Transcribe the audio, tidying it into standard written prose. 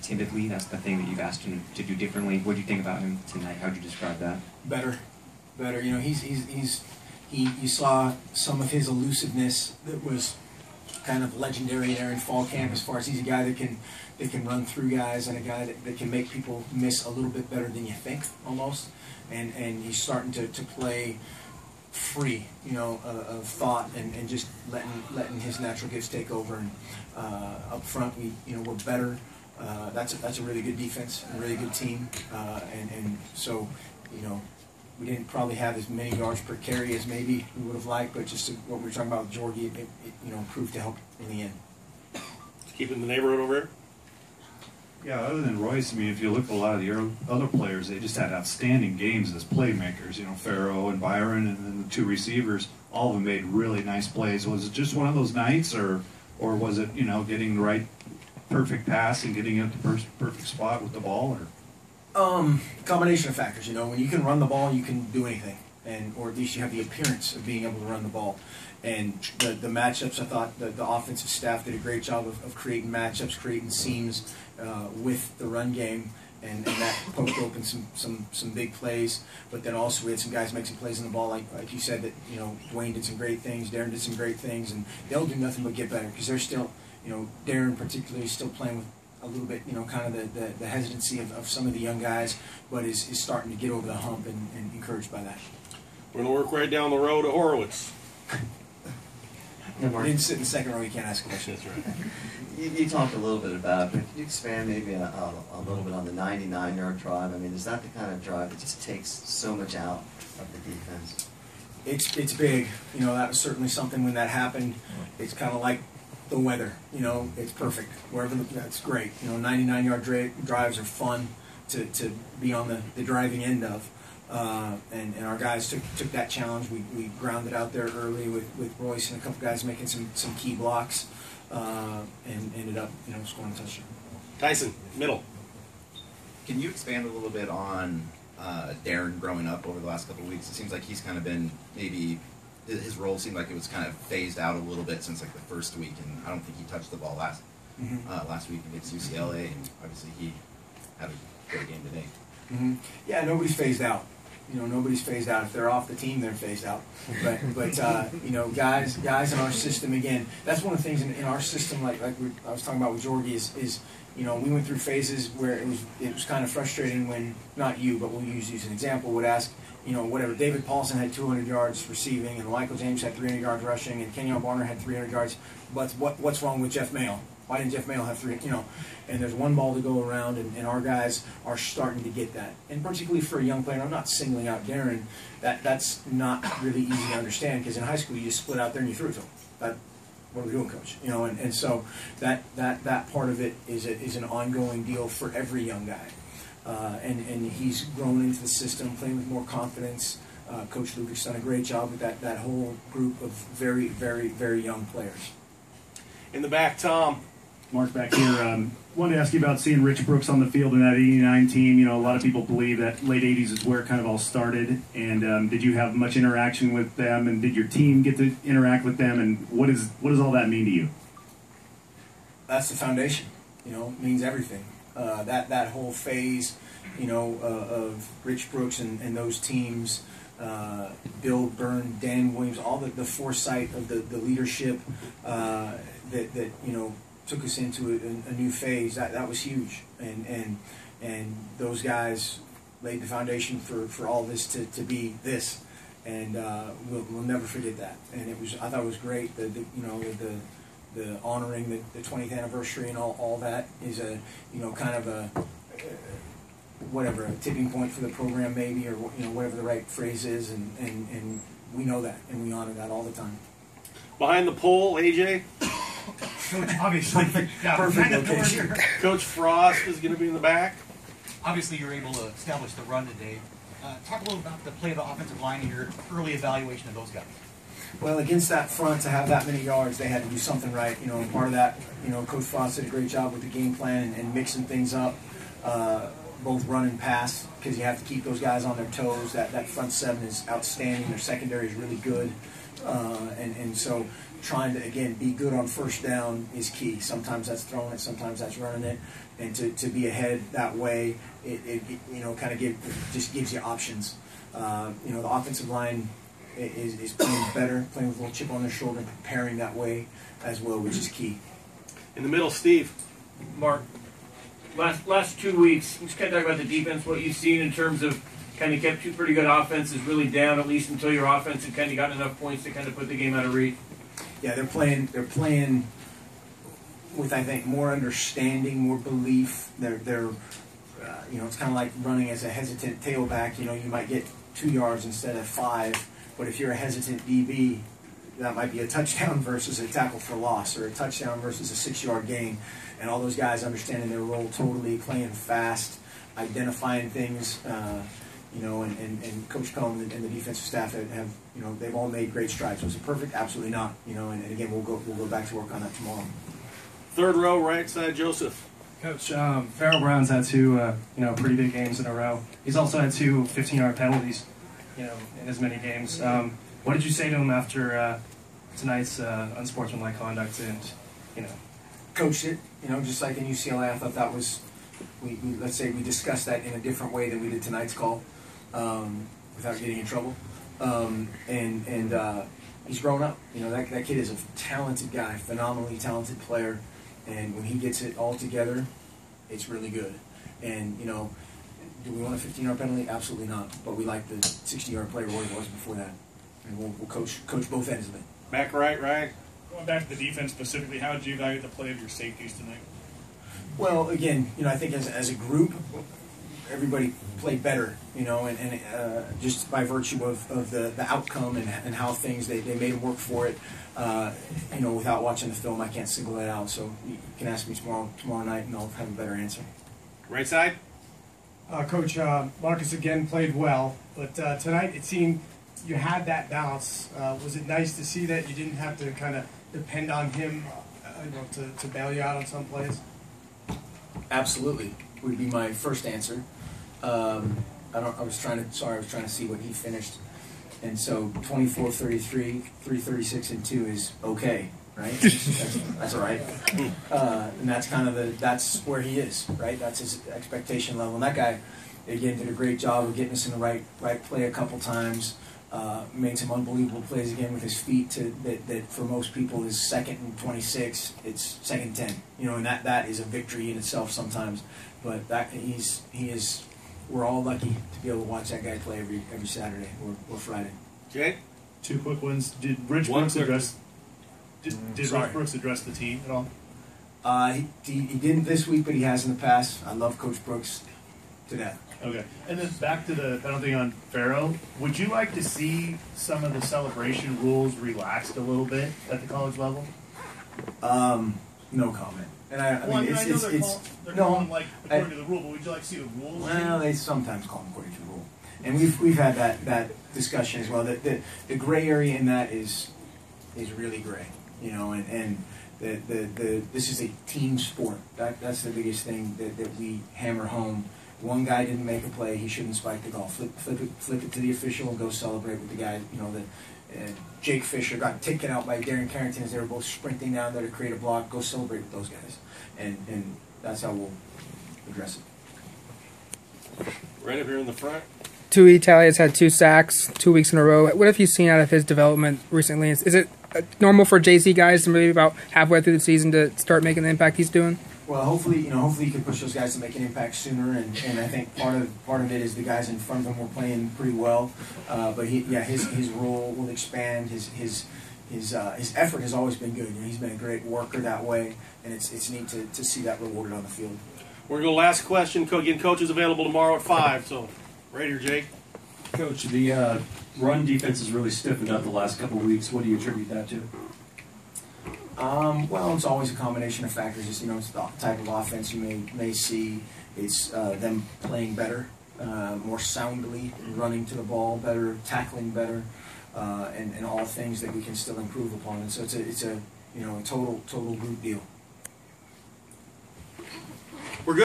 timidly. That's the thing that you've asked him to do differently. What do you think about him tonight? How would you describe that? Better. You know, you saw some of his elusiveness that was kind of legendary there in fall camp, as far as he's a guy that can run through guys, and a guy that can make people miss a little bit better than you think, almost. And he's starting to play free, you know, of thought, and just letting his natural gifts take over. And up front, we're better. That's a really good defense, a really good team, and so, you know, we didn't probably have as many yards per carry as maybe we would have liked, but just what we were talking about with Georgie, it you know, proved to help in the end. Keeping the neighborhood over here? Yeah, other than Royce, I mean, if you look at a lot of the other players, they just had outstanding games as playmakers. You know, Farrow and Byron, and then the two receivers, all of them made really nice plays. Was it just one of those nights, or was it, you know, getting the right perfect pass and getting at the perfect spot with the ball, or? Combination of factors. You know, when you can run the ball, you can do anything, or at least you have the appearance of being able to run the ball. And the matchups, I thought the offensive staff did a great job of creating matchups, creating seams with the run game, and that poked open some big plays. But then also we had some guys make some plays on the ball, like you said, that, you know, Dwayne did some great things, Darren did some great things, and they'll do nothing but get better, because they're still, you know, Darren particularly is still playing with a little bit, you know, kind of the hesitancy of some of the young guys, but is starting to get over the hump, and encouraged by that. We're going to work right down the road to Horowitz. You didn't sit in the second row, you can't ask questions. That's right. You talked a little bit about it, but can you expand maybe a little bit on the 99-yard drive? I mean, is that the kind of drive that just takes so much out of the defense? It's big. You know, that was certainly something when that happened. It's kind of like the weather. You know, it's perfect. That's great. You know, 99-yard drives are fun to be on the driving end of. And our guys took that challenge. We grounded out there early with Royce and a couple guys making some key blocks, and ended up, you know, scoring a touchdown. Tyson, middle. Can you expand a little bit on Darren growing up over the last couple of weeks? It seems like he's kind of been, maybe his role seemed like it was kind of phased out a little bit since like the first week, and I don't think he touched the ball last week against UCLA, and obviously he had a great game today. Yeah, nobody's phased out. You know, nobody's phased out. If they're off the team, they're phased out. But you know, guys in our system, again, that's one of the things in our system, like I was talking about with Georgie, is you know, we went through phases where it was kind of frustrating when, not you, but we'll use you as an example, would ask, you know, whatever, David Paulson had 200 yards receiving, and Michael James had 300 yards rushing, and Kenyon Barner had 300 yards, but what's wrong with Jeff Mayo? Why didn't Jeff Mayo have 3? You know, and there's one ball to go around, and our guys are starting to get that. And particularly for a young player, I'm not singling out Darren. That's not really easy to understand, because in high school you just split out there and you threw it to him. What are we doing, coach? You know, and so that part of it is an ongoing deal for every young guy. And he's grown into the system, playing with more confidence. Coach Luke's done a great job with that whole group of very, very, very young players. In the back, Tom. Mark back here. Wanted to ask you about seeing Rich Brooks on the field in that 89 team. You know, a lot of people believe that late 80s is where it kind of all started. And did you have much interaction with them? And did your team get to interact with them? And what does all that mean to you? That's the foundation. You know, it means everything. That whole phase, you know, of Rich Brooks and those teams, Bill Byrne, Dan Williams, all the foresight of the leadership that you know, took us into a new phase. That was huge, and those guys laid the foundation for all this to be this, and we'll never forget that. And I thought it was great. The honoring the 20th anniversary and all that is a, you know, kind of a tipping point for the program, maybe, or, you know, whatever the right phrase is, and we know that, and we honor that all the time. Behind the pole, AJ. Coach, obviously, yeah, perfect location. Coach Frost is going to be in the back. Obviously, you're able to establish the run today. Talk a little about the play of the offensive line and your early evaluation of those guys. Well, against that front, to have that many yards, they had to do something right. You know, and part of that, you know, Coach Frost did a great job with the game plan and mixing things up, both run and pass, because you have to keep those guys on their toes. That front seven is outstanding. Their secondary is really good. And so trying to, again, be good on first down is key. Sometimes that's throwing it, sometimes that's running it. And to be ahead that way, it kind of just gives you options. The offensive line is playing better, playing with a little chip on their shoulder, and preparing that way as well, which is key. In the middle, Steve. Mark, last 2 weeks, just kind of talk about the defense, what you've seen in terms of kind of kept two pretty good offenses really down, at least until your offense had kind of gotten enough points to kind of put the game out of reach. Yeah, they're playing with, I think, more understanding, more belief. They're it's kind of like running as a hesitant tailback. You might get 2 yards instead of 5, but if you're a hesitant DB, that might be a touchdown versus a tackle for loss, or a touchdown versus a 6-yard gain. And all those guys understanding their role totally, playing fast, identifying things. And Coach Cohn and the defensive staff have they've all made great strides. Was it perfect? Absolutely not. And again, we'll go back to work on that tomorrow. Third row, right side, Joseph. Coach, Farrell Brown's had two, pretty big games in a row. He's also had 2 15-yard penalties, in as many games. What did you say to him after tonight's unsportsmanlike conduct? And Coached it, just like in UCLA. I thought that was, let's say we discussed that in a different way than we did tonight's call, without getting in trouble. And he's grown up. That kid is a talented guy, phenomenally talented player. And when he gets it all together, it's really good. And, do we want a 15-yard penalty? Absolutely not. But we like the 60-yard play Roy was before that. And we'll coach both ends of it. Back right. Going back to the defense specifically, how did you evaluate the play of your safeties tonight? Well, again, I think as a group, everybody played better, and just by virtue of the outcome and how things, they made them work for it. Without watching the film, I can't single that out. So you can ask me tomorrow night, and I'll have a better answer. Right side. Coach, Marcus again played well, but tonight it seemed you had that balance. Was it nice to see that you didn't have to kind of depend on him, to bail you out on some plays? Absolutely, would be my first answer. I was trying to see what he finished. And so 24-33, 336 and 2 is okay, right? That's all right. And that's kind of that's where he is, right? That's his expectation level. And that guy, again, did a great job of getting us in the right play a couple times. Made some unbelievable plays again with his feet that for most people is 2nd and 26. It's 2nd and 10. And that is a victory in itself sometimes. But he is. We're all lucky to be able to watch that guy play every Saturday or Friday. Jay? 2 quick ones. Did Rich Brooks address the team at all? He didn't this week, but he has in the past. I love Coach Brooks to death. Okay. And then back to the penalty on Farrell. Would you like to see some of the celebration rules relaxed a little bit at the college level? No comment. And I mean, they're calling like according to the rule, but would you like to see the rules? Well, they sometimes call them according to the rule, and we've had that discussion as well. The gray area in that is really gray, and this is a team sport. That's the biggest thing that we hammer home. One guy didn't make a play, he shouldn't spike the ball. Flip it to the official and go celebrate with the guy. Jake Fisher got taken out by Darren Carrington as they were both sprinting down there to create a block. Go celebrate with those guys, and that's how we'll address it. Right up here in the front. Tui Talia's had 2 sacks 2 weeks in a row. What have you seen out of his development recently? Is it normal for JC guys to maybe about halfway through the season to start making the impact he's doing? Well, hopefully you can push those guys to make an impact sooner, and I think part of it is the guys in front of him were playing pretty well, but his role will expand. His effort has always been good. He's been a great worker that way, and it's neat to see that rewarded on the field. We're going to go last question. Again, coach is available tomorrow at 5. So, right here, Jake. Coach, the run defense has really stiffened up the last couple of weeks. What do you attribute that to? Well, it's always a combination of factors. It's the type of offense you may see. It's them playing better, more soundly, running to the ball better, tackling better, and all things that we can still improve upon. And so it's a total group deal.